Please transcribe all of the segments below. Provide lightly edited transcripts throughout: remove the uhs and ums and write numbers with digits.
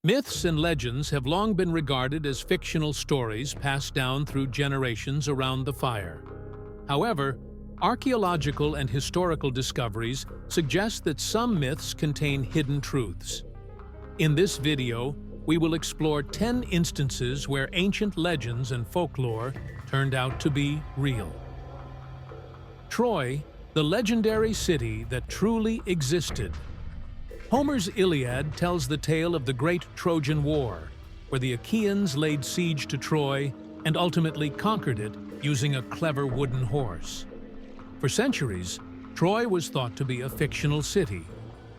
Myths and legends have long been regarded as fictional stories passed down through generations around the fire. However, archaeological and historical discoveries suggest that some myths contain hidden truths. In this video, we will explore 10 instances where ancient legends and folklore turned out to be real. Troy, the legendary city that truly existed. Homer's Iliad tells the tale of the great Trojan War, where the Achaeans laid siege to Troy and ultimately conquered it using a clever wooden horse. For centuries, Troy was thought to be a fictional city,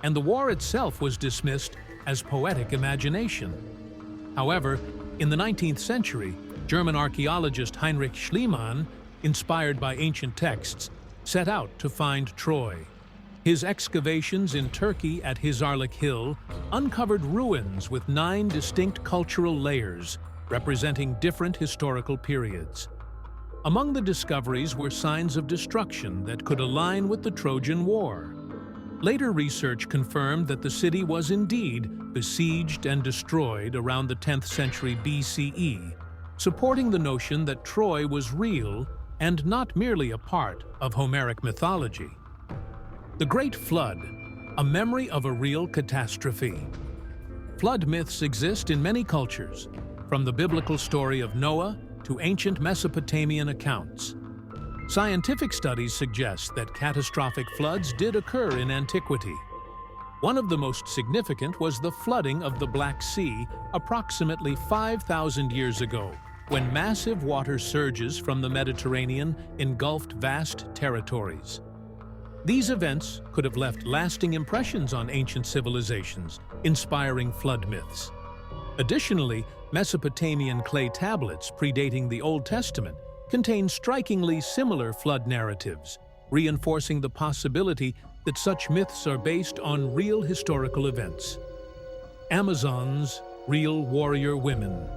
and the war itself was dismissed as poetic imagination. However, in the 19th century, German archaeologist Heinrich Schliemann, inspired by ancient texts, set out to find Troy. His excavations in Turkey at Hizarlik Hill uncovered ruins with 9 distinct cultural layers representing different historical periods. Among the discoveries were signs of destruction that could align with the Trojan War. Later research confirmed that the city was indeed besieged and destroyed around the 10th century BCE, supporting the notion that Troy was real and not merely a part of Homeric mythology. The Great Flood, a memory of a real catastrophe. Flood myths exist in many cultures, from the biblical story of Noah to ancient Mesopotamian accounts. Scientific studies suggest that catastrophic floods did occur in antiquity. One of the most significant was the flooding of the Black Sea approximately 5,000 years ago, when massive water surges from the Mediterranean engulfed vast territories. These events could have left lasting impressions on ancient civilizations, inspiring flood myths. Additionally, Mesopotamian clay tablets predating the Old Testament contain strikingly similar flood narratives, reinforcing the possibility that such myths are based on real historical events. Amazons, real warrior women.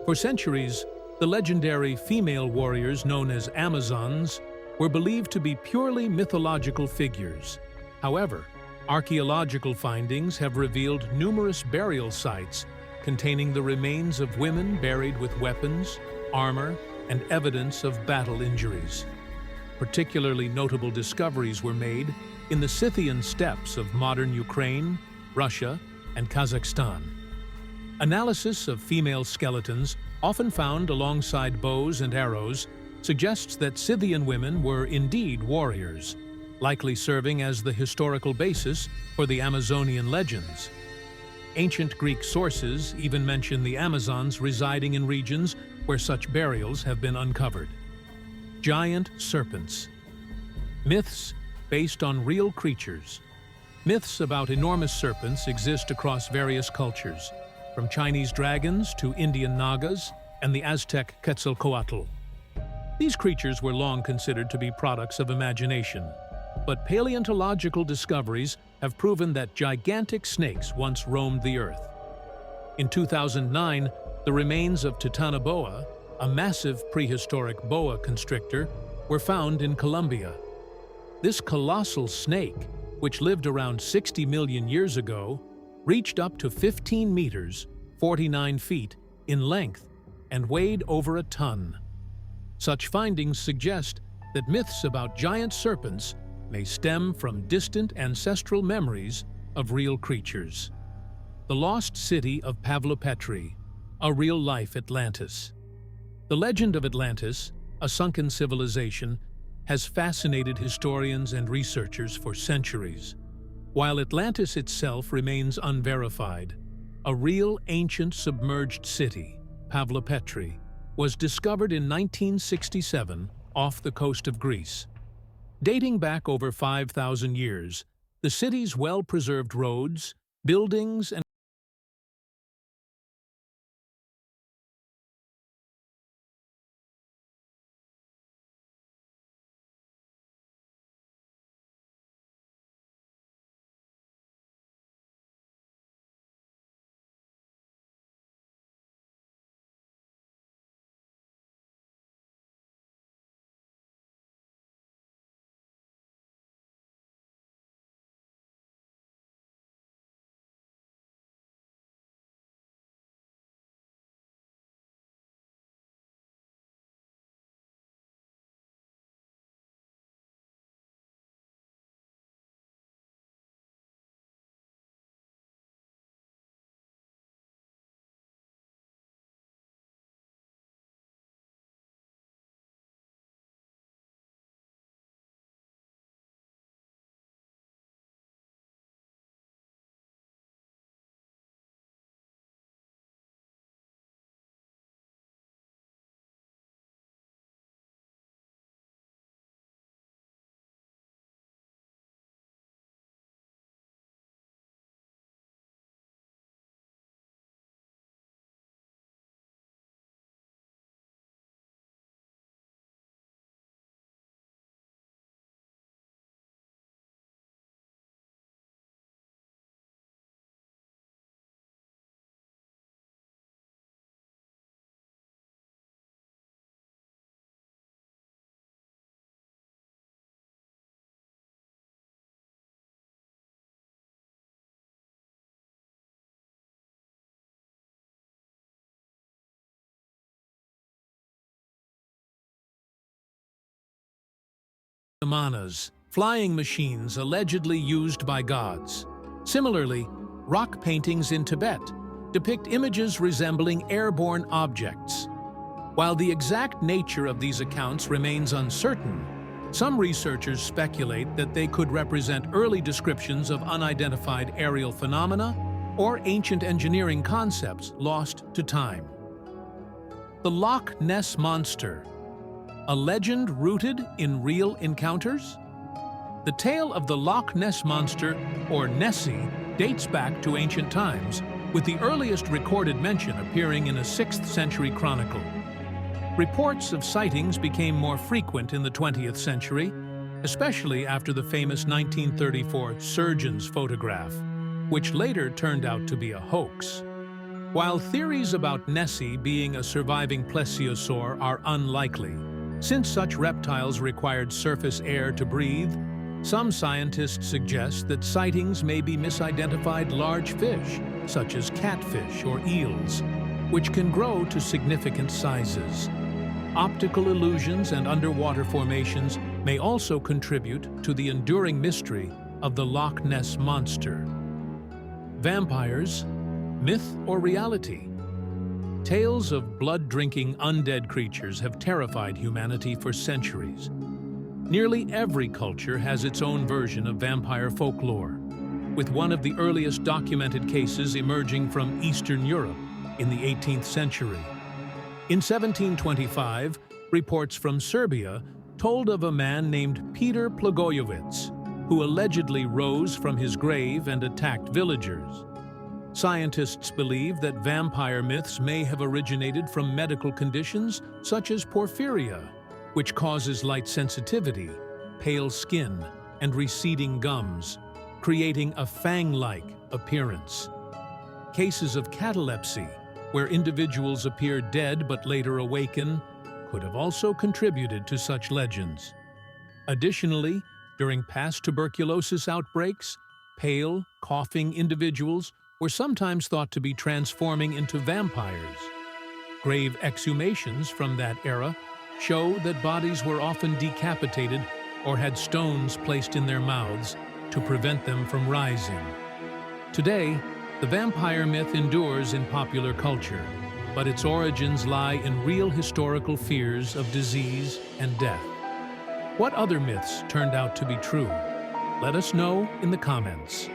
For centuries, the legendary female warriors known as Amazons were believed to be purely mythological figures. However, archaeological findings have revealed numerous burial sites containing the remains of women buried with weapons, armor, and evidence of battle injuries. Particularly notable discoveries were made in the Scythian steppes of modern Ukraine, Russia, and Kazakhstan. Analysis of female skeletons, often found alongside bows and arrows, suggests that Scythian women were indeed warriors, likely serving as the historical basis for the Amazonian legends. Ancient Greek sources even mention the Amazons residing in regions where such burials have been uncovered. Giant serpents. Myths based on real creatures. Myths about enormous serpents exist across various cultures, from Chinese dragons to Indian Nagas and the Aztec Quetzalcoatl. These creatures were long considered to be products of imagination, but paleontological discoveries have proven that gigantic snakes once roamed the earth. In 2009, the remains of Titanoboa, a massive prehistoric boa constrictor, were found in Colombia. This colossal snake, which lived around 60 million years ago, reached up to 15 meters, 49 feet, in length and weighed over a ton. Such findings suggest that myths about giant serpents may stem from distant ancestral memories of real creatures. The Lost City of Pavlopetri, a real-life Atlantis. The legend of Atlantis, a sunken civilization, has fascinated historians and researchers for centuries. While Atlantis itself remains unverified, a real ancient submerged city, Pavlopetri, was discovered in 1967 off the coast of Greece. Dating back over 5,000 years, the city's well-preserved roads, buildings, and Vimanas, flying machines allegedly used by gods. Similarly, rock paintings in Tibet depict images resembling airborne objects. While the exact nature of these accounts remains uncertain, some researchers speculate that they could represent early descriptions of unidentified aerial phenomena or ancient engineering concepts lost to time. The Loch Ness Monster, a legend rooted in real encounters? The tale of the Loch Ness Monster, or Nessie, dates back to ancient times, with the earliest recorded mention appearing in a 6th century chronicle. Reports of sightings became more frequent in the 20th century, especially after the famous 1934 surgeon's photograph, which later turned out to be a hoax. While theories about Nessie being a surviving plesiosaur are unlikely, since such reptiles required surface air to breathe, some scientists suggest that sightings may be misidentified large fish, such as catfish or eels, which can grow to significant sizes. Optical illusions and underwater formations may also contribute to the enduring mystery of the Loch Ness Monster. Vampires, myth or reality? Tales of blood-drinking undead creatures have terrified humanity for centuries. Nearly every culture has its own version of vampire folklore, with one of the earliest documented cases emerging from Eastern Europe in the 18th century. In 1725, reports from Serbia told of a man named Peter Blagojevich, who allegedly rose from his grave and attacked villagers. Scientists believe that vampire myths may have originated from medical conditions such as porphyria, which causes light sensitivity, pale skin, and receding gums, creating a fang-like appearance. Cases of catalepsy, where individuals appear dead but later awaken, could have also contributed to such legends. Additionally, during past tuberculosis outbreaks, pale, coughing individuals were sometimes thought to be transforming into vampires. Grave exhumations from that era show that bodies were often decapitated or had stones placed in their mouths to prevent them from rising. Today, the vampire myth endures in popular culture, but its origins lie in real historical fears of disease and death. What other myths turned out to be true? Let us know in the comments.